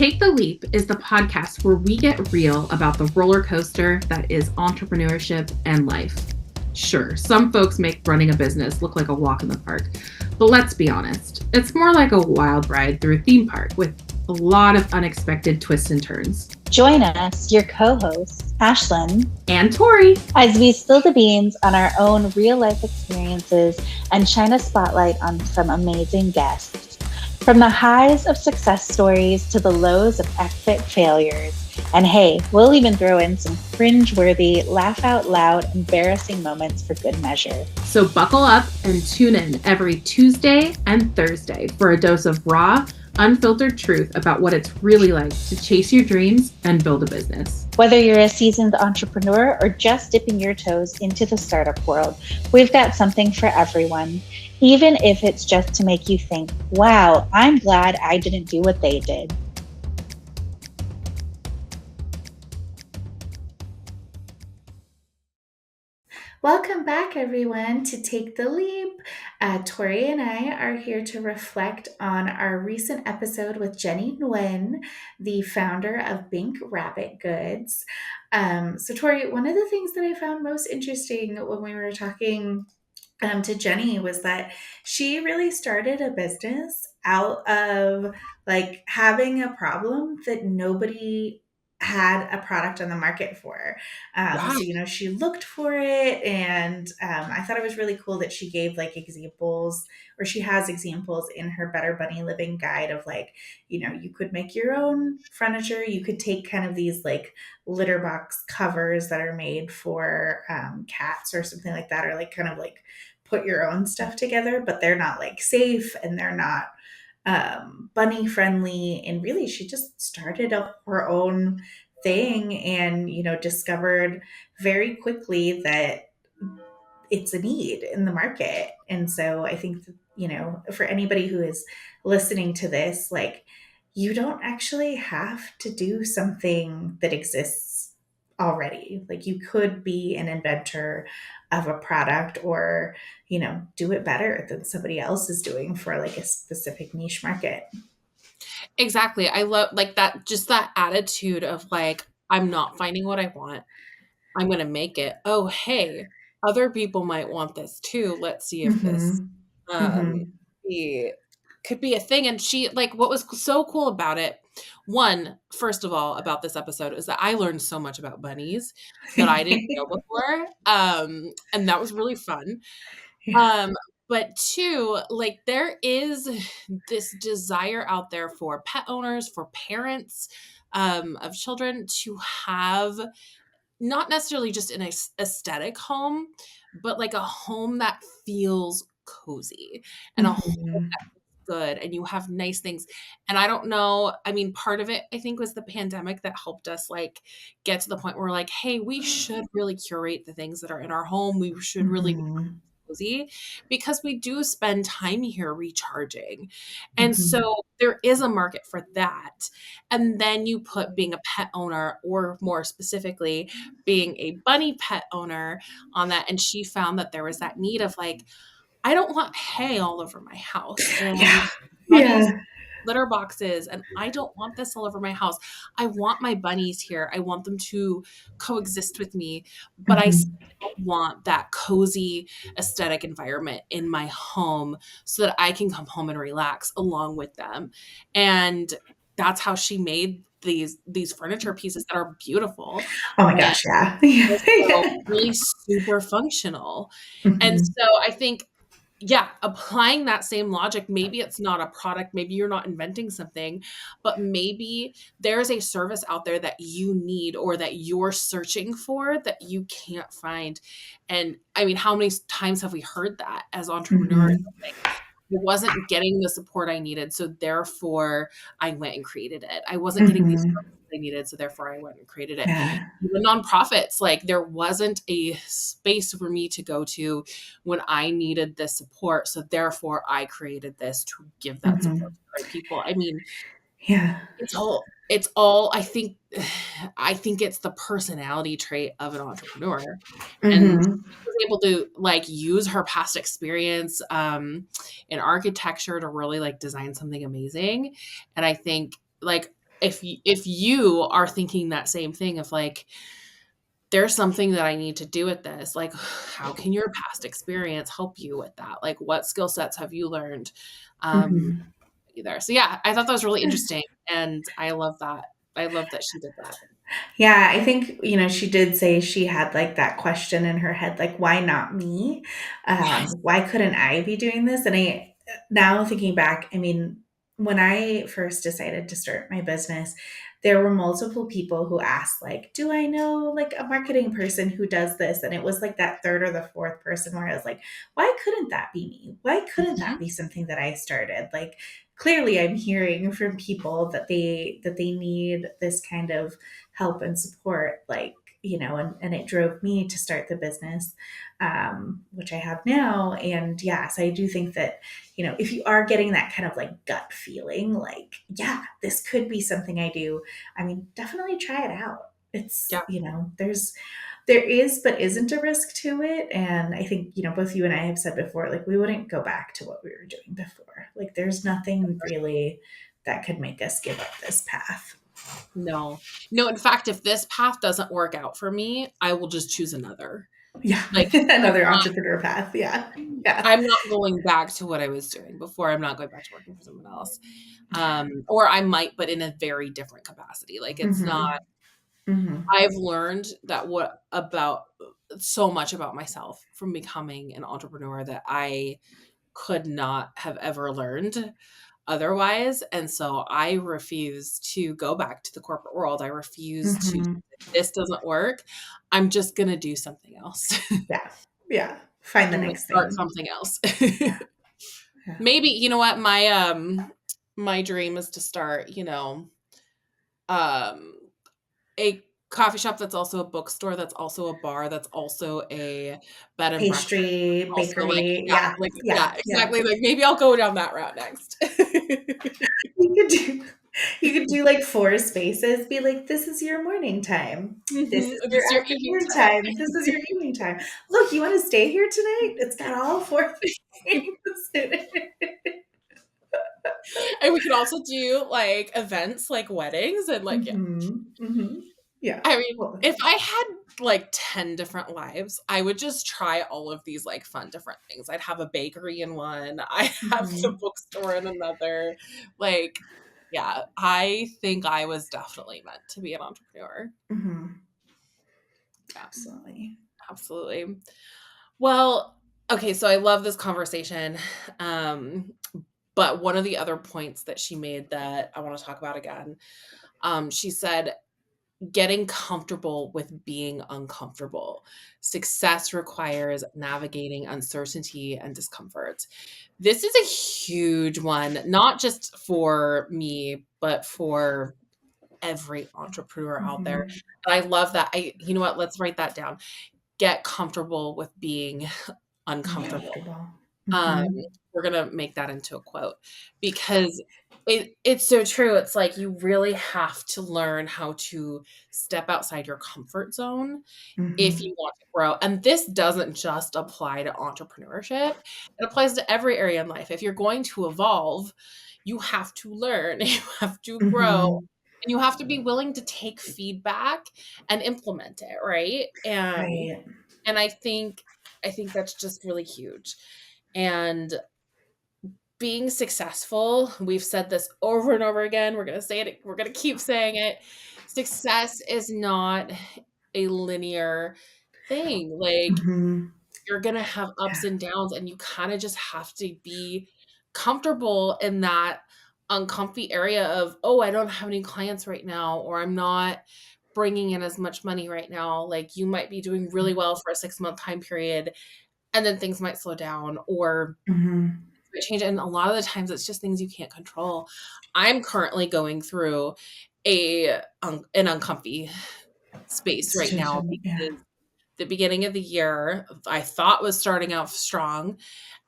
Take the Leap is the podcast where we get real about the roller coaster that is entrepreneurship and life. Sure, some folks make running a business look like a walk in the park, but let's be honest, it's more like a wild ride through a theme park with a lot of unexpected twists and turns. Join us, your co-hosts, Ashlan and Tory, as we spill the beans on our own real-life experiences and shine a spotlight on some amazing guests. From the highs of success stories to the lows of epic failures. And hey, we'll even throw in some cringe-worthy, laugh-out-loud, embarrassing moments for good measure. So buckle up and tune in every Tuesday and Thursday for a dose of raw, unfiltered truth about what it's really like to chase your dreams and build a business. Whether you're a seasoned entrepreneur or just dipping your toes into the startup world, we've got something for everyone. Even if it's just to make you think, wow, I'm glad I didn't do what they did. Welcome back, everyone, to Take the Leap. Tori and I are here to reflect on our recent episode with Jenny Nguyen, the founder of Bink Rabbit Goods. So, Tori, one of the things that I found most interesting when we were talking to Jenny was that she really started a business out of like having a problem that nobody had a product on the market for. Wow. So, she looked for it, and I thought it was really cool that she gave like examples, or she has examples in her Better Bunny Living Guide of like, you could make your own furniture. You could take kind of these like litter box covers that are made for cats or something like that, or like kind of like put your own stuff together, but they're not like safe and they're not bunny friendly. And really, she just started up her own thing and, discovered very quickly that it's a need in the market. And so I think, for anybody who is listening to this, like, you don't actually have to do something that exists already. Like, you could be an inventor of a product or, do it better than somebody else is doing for like a specific niche market. Exactly. I love like that, just that attitude of like, I'm not finding what I want. I'm going to make it. Oh, hey, other people might want this too. Let's see if this could be a thing. And she, like, what was so cool about it, first of all, about this episode is that I learned so much about bunnies that I didn't know before. And that was really fun. Yeah. But two, like, there is this desire out there for pet owners, for parents of children to have not necessarily just an aesthetic home, but like a home that feels cozy and a home that feels good and you have nice things. And I don't know, I mean, part of it I think was the pandemic that helped us like get to the point where like, hey, we should really curate the things that are in our home. We should really be cozy because we do spend time here recharging. And so there is a market for that. And then you put being a pet owner, or more specifically, being a bunny pet owner on that. And she found that there was that need of like, I don't want hay all over my house. And bunnies, litter boxes, and I don't want this all over my house. I want my bunnies here. I want them to coexist with me, but I still want that cozy aesthetic environment in my home so that I can come home and relax along with them. And that's how she made these furniture pieces that are beautiful. Oh my gosh, yeah. Really super functional. And so I think, yeah, applying that same logic, maybe it's not a product, maybe you're not inventing something, but maybe there's a service out there that you need or that you're searching for that you can't find. And I mean, how many times have we heard that as entrepreneurs? Like, I wasn't getting the support I needed, so therefore I went and created it. I wasn't getting these services I needed, so therefore I went and created it. Yeah. Even nonprofits, like there wasn't a space for me to go to when I needed this support, so therefore I created this to give that support to the right people. I mean, yeah, it's all I think it's the personality trait of an entrepreneur. And she was able to like use her past experience in architecture to really like design something amazing. And I think like if you are thinking that same thing of like, there's something that I need to do with this, like, how can your past experience help you with that? Like, what skill sets have you learned? Um, Mhm. there. So yeah, I thought that was really interesting, and I love that. I love that she did that. Yeah, I think, she did say she had like that question in her head, like, why not me? Yes. Why couldn't I be doing this? And now thinking back, I mean, when I first decided to start my business, there were multiple people who asked, like, do I know like a marketing person who does this? And it was like that third or the fourth person where I was like, why couldn't that be me? Why couldn't that Mhm. be something that I started? Like, clearly I'm hearing from people that they need this kind of help and support, like, and it drove me to start the business, which I have now. And yes, I do think that, if you are getting that kind of like gut feeling, like, yeah, this could be something I do, I mean, definitely try it out. It's, Yeah. there is but isn't a risk to it. And I think, both you and I have said before, like, we wouldn't go back to what we were doing before. Like, there's nothing really that could make us give up this path. No. No, in fact, if this path doesn't work out for me, I will just choose another. Yeah. Like, I'm Another not entrepreneur path. Yeah. Yeah. I'm not going back to what I was doing before. I'm not going back to working for someone else. Or I might, but in a very different capacity. Like, it's not. Mhm. Mhm. I've learned that what about so much about myself from becoming an entrepreneur that I could not have ever learned otherwise. And so I refuse to go back to the corporate world. I refuse to, Mhm. if this doesn't work, I'm just going to do something else. Yeah. Yeah. Find the I'm going to next start thing. something else. Yeah. Yeah. Maybe, you know what, my dream is to start, um a coffee shop that's also a bookstore, that's also a bar, that's also a bed and breakfast, Pastry, also like, bakery. yeah, Yeah. like, Yeah. yeah, Yeah. exactly. Like, maybe I'll go down that route next. You could do you could do like 4 spaces, be like, "This is your morning time. This Mhm. is This your is your evening afternoon time. time. This is your evening time. Look, you wanna stay here tonight? It's got all 4 things in it." And we could also do, like, events, like weddings and, like, yeah. Mhm. Mhm. Yeah. I mean, Well, if I had, like, 10 different lives, I would just try all of these, like, fun different things. I'd have a bakery in one, I have the mhm. bookstore in another, like, yeah, I think I was definitely meant to be an entrepreneur. Mhm. Yeah, Absolutely. absolutely. Well, okay, so I love this conversation, um, but one of the other points that she made that I wanna talk about again, she said getting comfortable with being uncomfortable. Success requires navigating uncertainty and discomfort. This is a huge one, not just for me, but for every entrepreneur out there. Mhm. And I love that. You know what? Let's write that down. Get comfortable with being uncomfortable. Uncomfortable. Um, Mhm. we're gonna make that into a quote because it's so true. It's like you really have to learn how to step outside your comfort zone if Mhm. you want to grow. And this doesn't just apply to entrepreneurship. It applies to every area in life. If you're going to evolve, you have to learn, you have to grow, Mhm. and you have to be willing to take feedback and implement it, right? Right. And I think that's just really huge. And being successful, we've said this over and over again. We're going to say it. We're going to keep saying it. Success is not a linear thing. Like, Mhm. you're going to have ups Yeah. and downs, and you kind of just have to be comfortable in that uncomfy area of, oh, I don't have any clients right now, or I'm not bringing in as much money right now. Like, you might be doing really well for a 6-month time period, and then things might slow down, or Mhm. change, and a lot of the times it's just things you can't control. I'm currently going through an uncomfy space right now Situation. Yeah. because the beginning of the year I thought was starting out strong,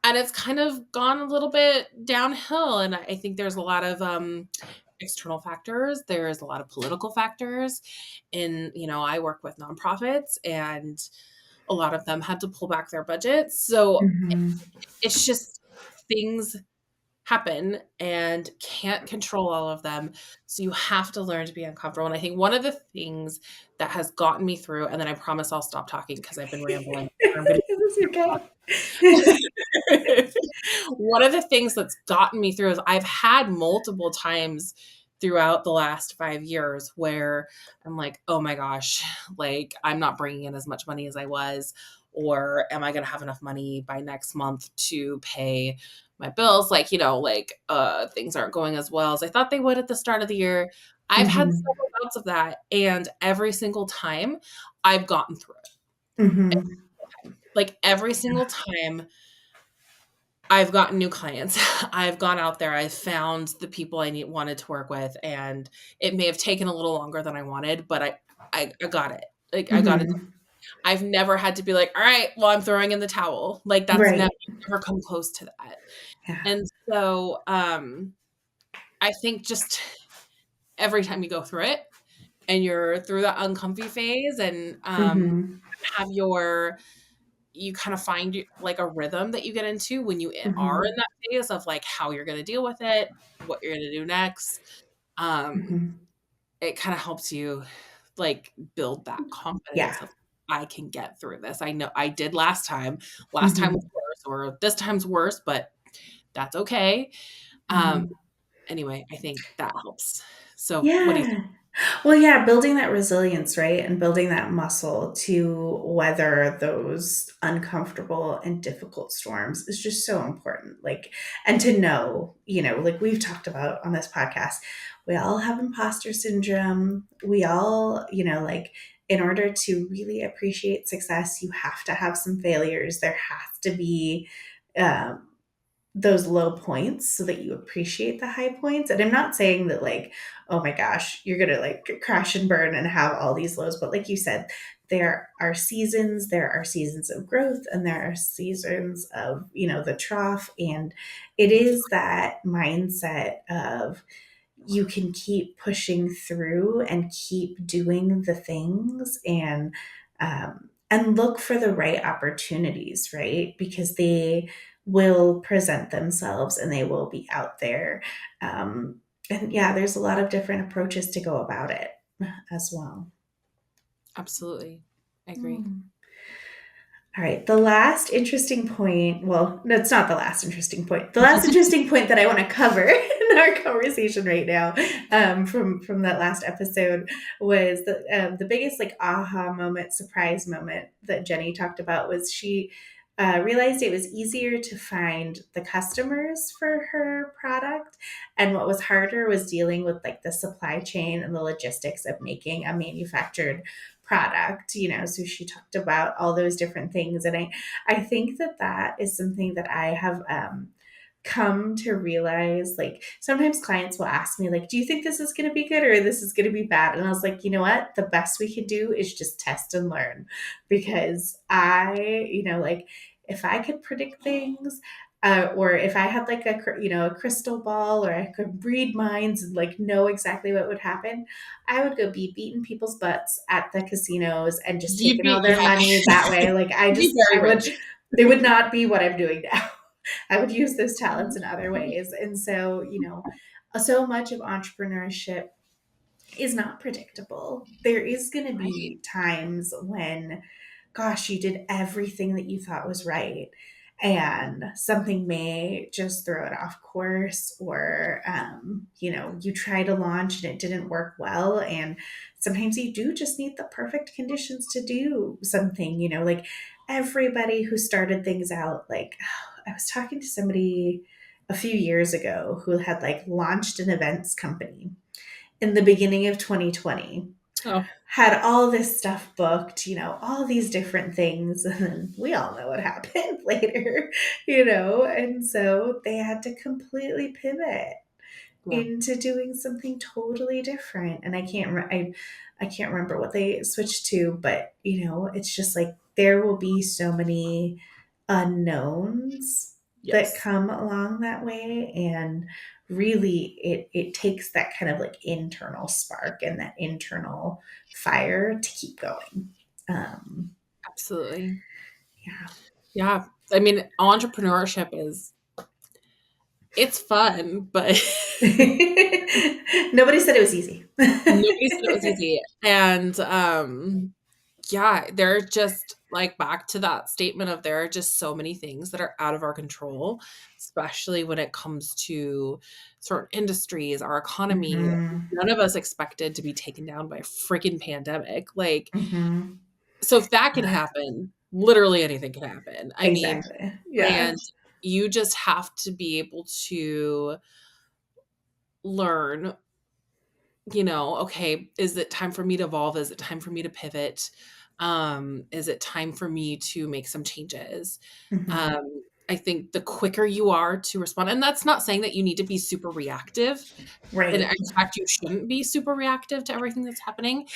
and it's kind of gone a little bit downhill, and I think there's a lot of external factors. There's a lot of political factors. I work with nonprofits, and a lot of them had to pull back their budgets. So Mhm. it's just things happen and can't control all of them. So you have to learn to be uncomfortable. And I think one of the things that has gotten me through, and then I promise I'll stop talking because I've been rambling. I'm gonna That's okay. One of the things that's gotten me through is I've had multiple times throughout the last 5 years where I'm like, oh my gosh, like I'm not bringing in as much money as I was, or am I going to have enough money by next month to pay my bills? Like, things aren't going as well as I thought they would at the start of the year. I've had Mhm. several bouts of that, and every single time I've gotten through it. Mhm. Like every single time I've gotten new clients. I've gone out there, I've found the people wanted to work with, and it may have taken a little longer than I wanted, but I got it. Like, I got it. Mhm. I've never had to be like, "All right, well, I'm throwing in the towel." Like, that's Right. never come close to that. Yeah. And so, I think just every time you go through it and you're through that uncomfy phase and, Mhm. have your you kind of find like a rhythm that you get into when you are in Mhm. that phase of like how you're going to deal with it, what you're going to do next. Um, Mhm. it kind of helps you like build that Yeah. confidence of I can get through this. I know I did last time. Last time was Mhm. worse, or this time's worse, but that's okay. Um, Mhm. anyway, I think that helps. So, what do you think? Yeah. Well, yeah, building that resilience, right? And building that muscle to weather those uncomfortable and difficult storms is just so important. Like, and to know, like we've talked about on this podcast, we all have imposter syndrome. We all, like, in order to really appreciate success, you have to have some failures. There has to be, um, those low points so that you appreciate the high points. And I'm not saying that like, oh my gosh, you're going to like crash and burn and have all these lows, but like you said, there are seasons of growth and there are seasons of, the trough, and it is that mindset of you can keep pushing through and keep doing the things, and look for the right opportunities, right? Because they will present themselves and they will be out there. And yeah, there's a lot of different approaches to go about it as well. Absolutely. I agree. Hmm. All right, the last interesting point, well, no, it's not the last interesting point. The last interesting point that I want to cover in our conversation right now, from that last episode, was the biggest like aha moment, surprise moment that Jenny talked about was she realized it was easier to find the customers for her product, and what was harder was dealing with like the supply chain and the logistics of making a manufactured product. So she talked about all those different things, and I think that is something that I have come to realize. Like sometimes clients will ask me like, do you think this is going to be good or this is going to be bad? And I was like, you know what, the best we could do is just test and learn, because like if I could predict things, or if I had like a crystal ball, or I could read minds and like know exactly what would happen, I would go be beating people's butts at the casinos and just You'd taking be, all their yeah, money that way. Like you'd be very I would, rich. it would not be what I'm doing now. I would use those talents in other ways. And so, so much of entrepreneurship is not predictable. There is going to Right. be times when, gosh, you did everything that you thought was right, and something may just throw it off course, or, you try to launch and it didn't work well. And sometimes you do just need the perfect conditions to do something, like everybody who started things out, like, I was talking to somebody a few years ago who had like launched an events company in the beginning of 2020, Oh, had all this stuff booked, all these different things. And then we all know what happened later, and so they had to completely pivot yeah. into doing something totally different. And I can't remember what they switched to, but it's just like there will be so many unknowns that Yes. come along that way. And really it takes that kind of like internal spark and that internal fire to keep going. um Absolutely. yeah. Yeah. I mean, entrepreneurship is It's fun, but Nobody said it was easy. nobody said it was easy. And, yeah, they're just like back to that statement of there are just so many things that are out of our control, especially when it comes to certain industries, our economy. Mhm. None of us expected to be taken down by a freaking pandemic. Like, Mhm. so if that can happen, literally anything can happen. I mean, Exactly. Yeah. and you just have to be able to learn, okay, is it time for me to evolve? Is it time for me to pivot? Is it time for me to make some changes? Mhm. I think the quicker you are to respond, and that's not saying that you need to be super reactive. And in Right. fact, you shouldn't be super reactive to everything that's happening,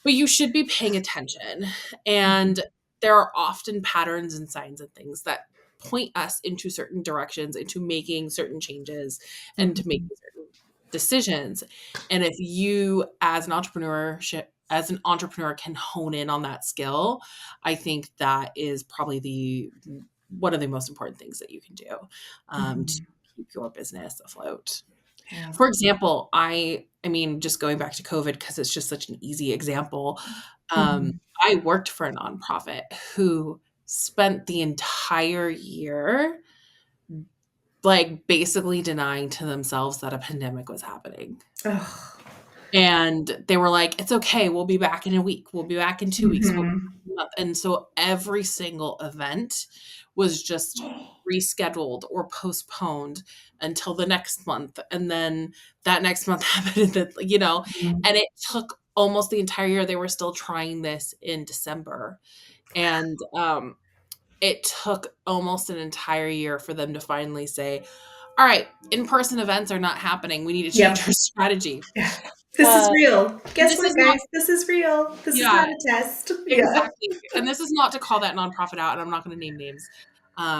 but you should be paying attention. And Mhm. there are often patterns and signs and things that point us into certain directions, into making certain changes and to making Mhm. certain decisions. And if you as an entrepreneur can hone in on that skill, I think that is probably the one of the most important things that you can do to Mhm. keep your business afloat. Yeah. For example, I mean, just going back to COVID because it's just such an easy example. Mhm. I worked for a nonprofit who spent the entire year, like, basically denying to themselves that a pandemic was happening. Ugh. And they were like, "It's okay, we'll be back in a week, we'll be back in 2 weeks, we'll be Mhm. back in a month." And so every single event was just rescheduled or postponed until the next month, and then that next month happened, and then, Mhm. and it took almost the entire year. They were still trying this in December, and, it took almost an entire year for them to finally say, "Alright, in-person events are not happening, we need to change Yep. our strategy." Yeah. This is Uh, real. Guess this what, is not guys? This is real. This is not Yeah, a test. Yeah. exactly, and this is not to call that nonprofit out, and I'm not gonna name names,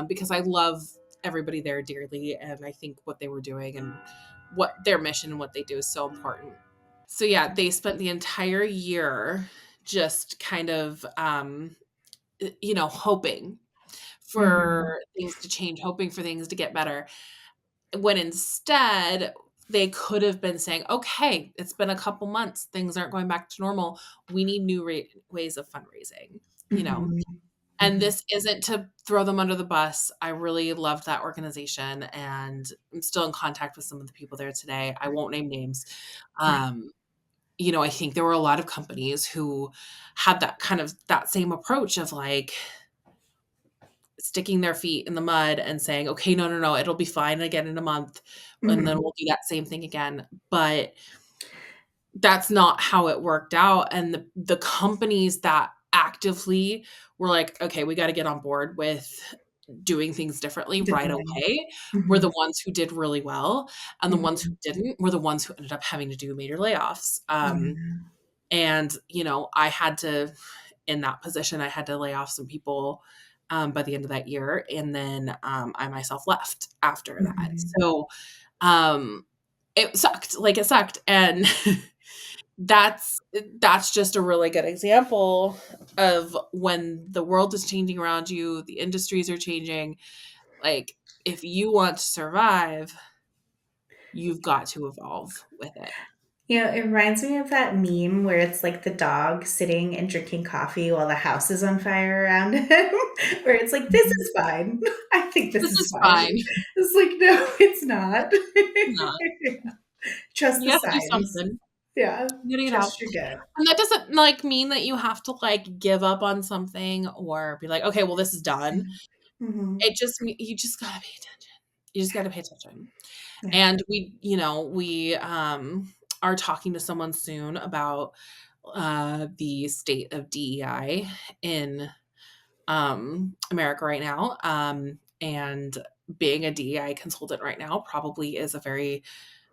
because I love everybody there dearly, and I think what they were doing and what their mission and what they do is so important. So, yeah, they spent the entire year just kind of, hoping Mhm. for things to change, hoping for things to get better, when instead they could have been saying, "Okay, it's been a couple months, things aren't going back to normal. We need new ways of fundraising," you know? Mhm. And Mhm. this isn't to throw them under the bus. I really loved that organization, and I'm still in contact with some of the people there today. I won't name names. Right. Um, I think there were a lot of companies who had that same approach of, like, sticking their feet in the mud and saying, "Okay, no, no, no, it'll be fine again in a month, and then Mhm. we'll do that same thing again." But that's not how it worked out, and the companies that actively were like, "Okay, we gotta get on board with doing things differently right Differently. away," were the Mhm. ones who did really well, and the ones who Mhm. didn't were the ones who ended up having to do major layoffs. Yeah. And, I had to in that position, I had to lay off some people, by the end of that year, and then, I myself left after that. Mhm. So, um, it sucked, like, it sucked, and that's just a really good example of when the world is changing around you, the industries are changing, like, if you want to survive, you've got to evolve with it. It reminds me of that meme where it's like the dog sitting and drinking coffee while the house is on fire around him, where it's like, "This Mhm. is fine. I think this This is is fine." fine. It's like, "No, it's not." Not. Trust You the gotta do signs. something. Yeah. You gotta get out. Trust your gut. And that doesn't, like, mean that you have to, like, give up on something or be like, "Okay, well, this is done." Mhm. It just you just gotta pay attention. You just gotta pay attention. Yeah. And we are talking to someone soon about, the state of DEI in, America right now, and being a DEI consultant right now probably is a very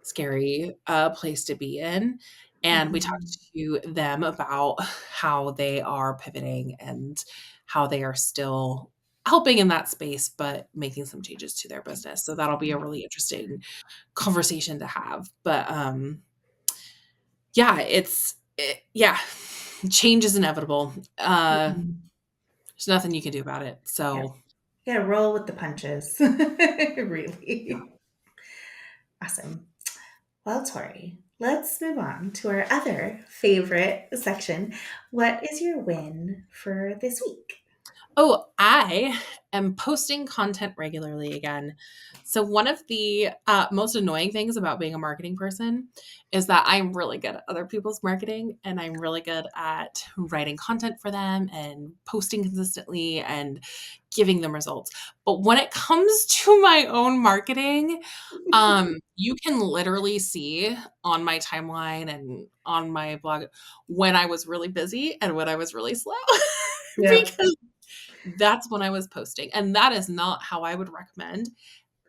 scary, place to be in, and we Mhm. talked to them about how they are pivoting and how they are still helping in that space, but making some changes to their business, so that'll be a really interesting conversation to have, but, yeah, yeah, change is inevitable, Mhm. there's nothing you can do about it, Yeah. so You gotta roll with the punches. Really. Awesome. Well, Tori, let's move on to our other favorite section. What is your win for this week? Oh, I am posting content regularly again. So, one of the most annoying things about being a marketing person is that I'm really good at other people's marketing and I'm really good at writing content for them and posting consistently and giving them results. But when it comes to my own marketing, you can literally see on my timeline and on my blog when I was really busy and when I was really slow. Yep. Because that's when I was posting. And that is not how I would recommend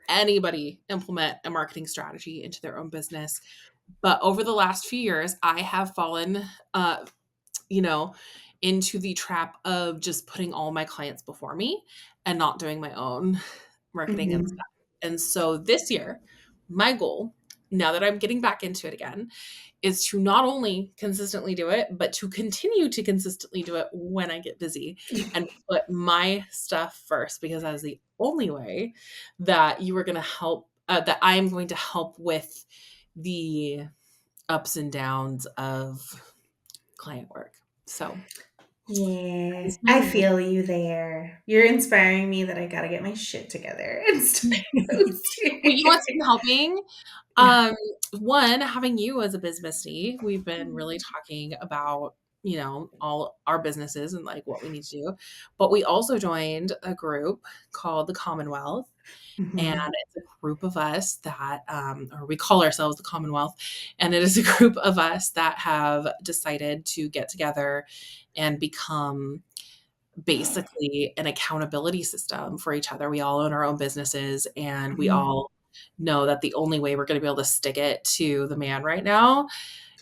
anybody implement a marketing strategy into their own business. But over the last few years, I have fallen, you know, into the trap of just putting all my clients before me and not doing my own marketing and Mm-hmm. stuff. And so this year, my goal, now that I'm getting back into it again, is to not only consistently do it, but to continue to consistently do it when I get busy and put my stuff first, because that is the only way that you are going to help, that I am going to help with the ups and downs of client work. So that Yeah, is my I win. feel you there. You're inspiring me that I gotta get my shit together and start Well, you know posting. what's been helping? Yeah. Um, One, having you as a business bestie, we've been really talking about, all our businesses and like what we need to do. But we also joined a group called the Commonwealth. And Mm-hmm. it's a group of us that, or we call ourselves the Commonwealth. And it is a group of us that have decided to get together and become basically an accountability system for each other. We all own our own businesses and we Mm-hmm. all know that the only way we're going to be able to stick it to the man right now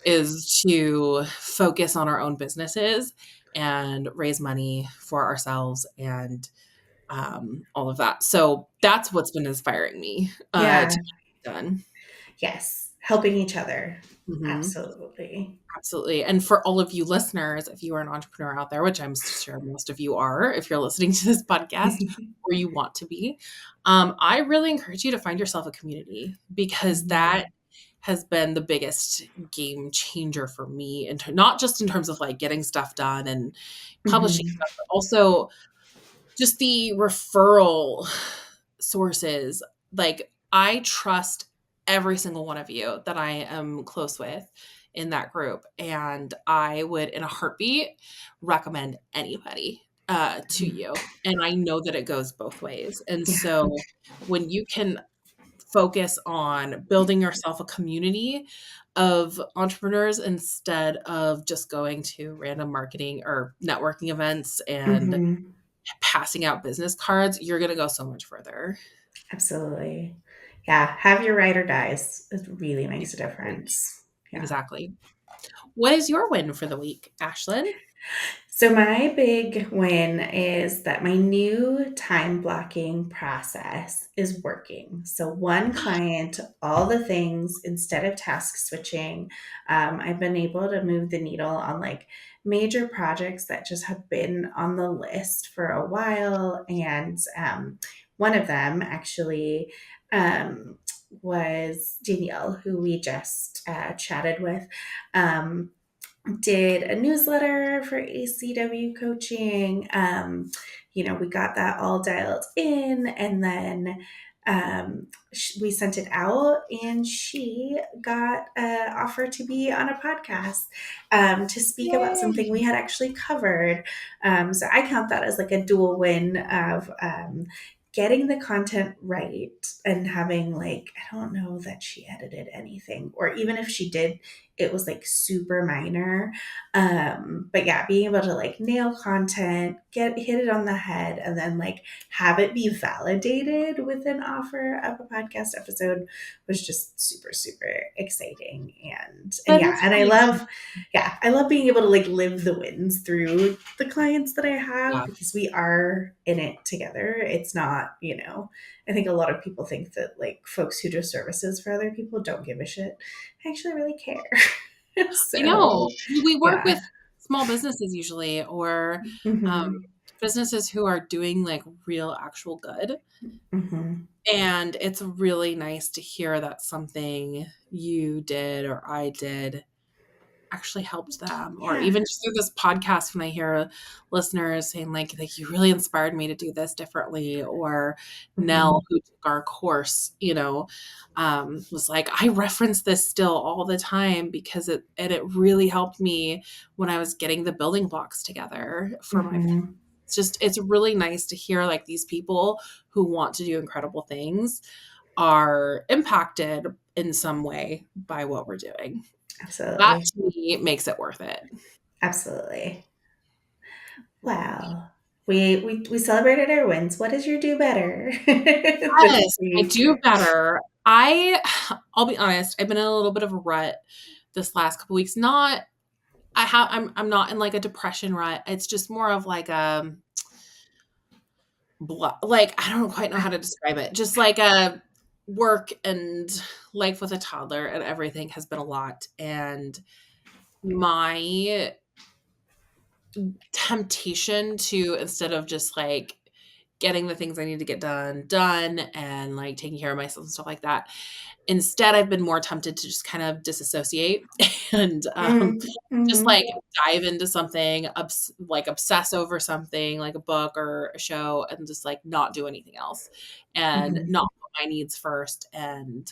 is to focus on our own businesses and raise money for ourselves and all of that. So that's what's been inspiring me to Yeah. get it done. Yes. Helping each other. Mhm. Absolutely. Absolutely. And for all of you listeners, if you are an entrepreneur out there, which I'm sure most of you are, if you're listening to this podcast or you want to be, I really encourage you to find yourself a community because that Mhm. has been the biggest game changer for me, not just in terms of like getting stuff done and publishing Mhm. stuff, but also just the referral sources. Like, I trust every single one of you that I am close with in that group. And I would, in a heartbeat, recommend anybody to Mhm. you. And I know that it goes both ways. And Yeah. so when you can focus on building yourself a community of entrepreneurs instead of just going to random marketing or networking events and Mhm. passing out business cards, you're going to go so much further. Absolutely. Yeah. Have your ride or dies. It really makes a Exactly. difference. Yeah. Exactly. What is your win for the week, Ashlyn? So, my big win is that my new time blocking process is working. So, one client, all the things instead of task switching. I've been able to move the needle on like major projects that just have been on the list for a while. And one of them actually um, was Danielle, who we just chatted with. Um, did a newsletter for ACW coaching. We got that all dialed in, and then we sent it out, and she got an offer to be on a podcast to speak about something Yay. we had actually covered. So I count that as like a dual win of getting the content right and having like, I don't know that she edited anything, or even if she did, it was like super minor. But yeah, being able to like nail content, hit it on the head, and then like have it be validated with an offer of a podcast episode was just super, super exciting. And That yeah, is and I really love, yeah, I love being able to like live the wins through the clients that I have yeah. because we are in it together. It's not, I think a lot of people think that like folks who do services for other people don't give a shit. I actually really care. I know. So, We work yeah. with small businesses usually, or um, Mhm. businesses who are doing like real actual good. Mm-hmm. And it's really nice to hear that something you did or I did actually helped them, or Yeah. even just through this podcast when I hear listeners saying like you really inspired me to do this differently, or Mm-hmm. Nell who took our course, was like, I reference this still all the time because it really helped me when I was getting the building blocks together for my Mm-hmm. it's really nice to hear like these people who want to do incredible things are impacted in some way by what we're doing. That Absolutely. to me makes it worth it. Absolutely. Wow. We celebrated our wins. What is your do better this Yes, I week? do better. I'll be honest, I've been in a little bit of a rut this last couple weeks. I'm not in like a depression rut. It's just more of like like I don't quite know how to describe it. Just like a work and life with a toddler and everything has been a lot. And my temptation to, instead of just like getting the things I need to get done and like taking care of myself and stuff like that, instead I've been more tempted to just kind of disassociate and just Mm-hmm. like dive into something, like obsess over something like a book or a show, and just like not do anything else and Mm-hmm. not put my needs first, and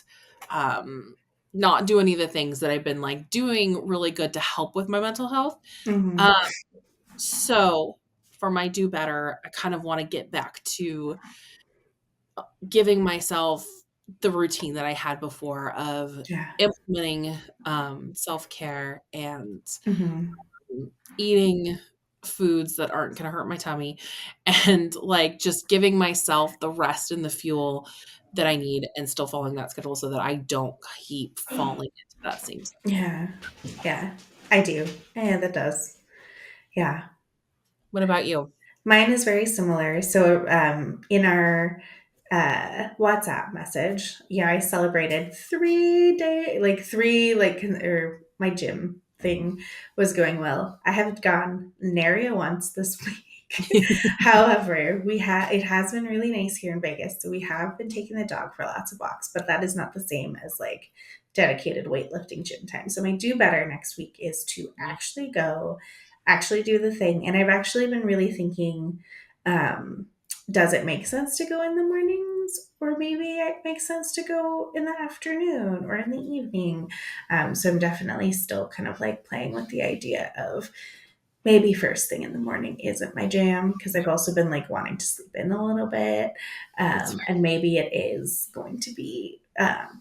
um not do any of the things that I've been like doing really good to help with my mental health. Mm-hmm. um so for my do better, I kind of want to get back to giving myself the routine that I had before of Yeah. implementing self-care and Mm-hmm. eating foods that aren't going to hurt my tummy, and like just giving myself the rest and the fuel that I need, and still following that schedule so that I don't keep falling into that same cycle. Yeah. Yeah. I do. Yeah, that does. Yeah. What about you? Mine is very similar. So, in our WhatsApp message, yeah, I celebrated 3 day, like three, like, or my gym thing was going well. I haven't gone nary a once this week. However, it has been really nice here in Vegas. So we have been taking the dog for lots of walks, but that is not the same as like dedicated weightlifting gym time. So my do better next week is to actually go, actually do the thing. And I've actually been really thinking, um, does it make sense to go in the mornings, or maybe it makes sense to go in the afternoon or in the evening? So I'm definitely still kind of like playing with the idea of maybe first thing in the morning isn't my jam, because I've also been like wanting to sleep in a little bit. That's And maybe it is going to be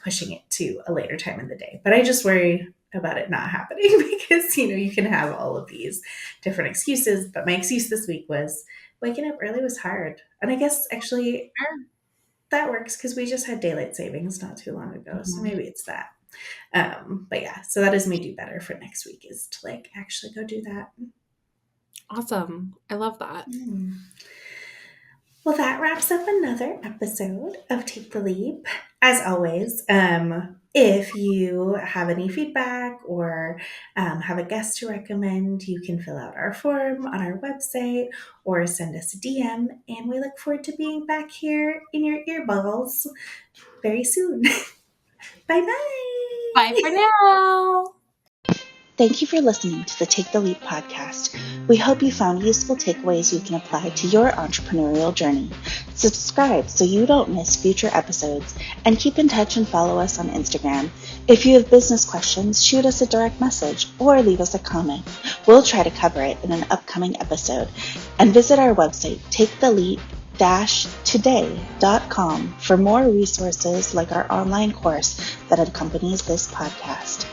pushing it to a later time in the day. But I just worry about it not happening because, you can have all of these different excuses. But my excuse this week was waking up early was hard. And I guess actually fair. that works because we just had daylight savings not too long ago. So Mhm. maybe it's that. But yeah, so that is me do better for next week, is to like actually go do that. Awesome. I love that. Mm. Well, that wraps up another episode of Take the Leap. As always, if you have any feedback or have a guest to recommend, you can fill out our form on our website or send us a DM. And we look forward to being back here in your earballs very soon. Bye Bye bye. for now. Thank you for listening to the Take the Leap podcast. We hope you found useful takeaways you can apply to your entrepreneurial journey. Subscribe so you don't miss future episodes, and keep in touch and follow us on Instagram. If you have business questions, shoot us a direct message or leave us a comment. We'll try to cover it in an upcoming episode. And visit our website, taketheleap-today.com, for more resources like our online course that accompanies this podcast.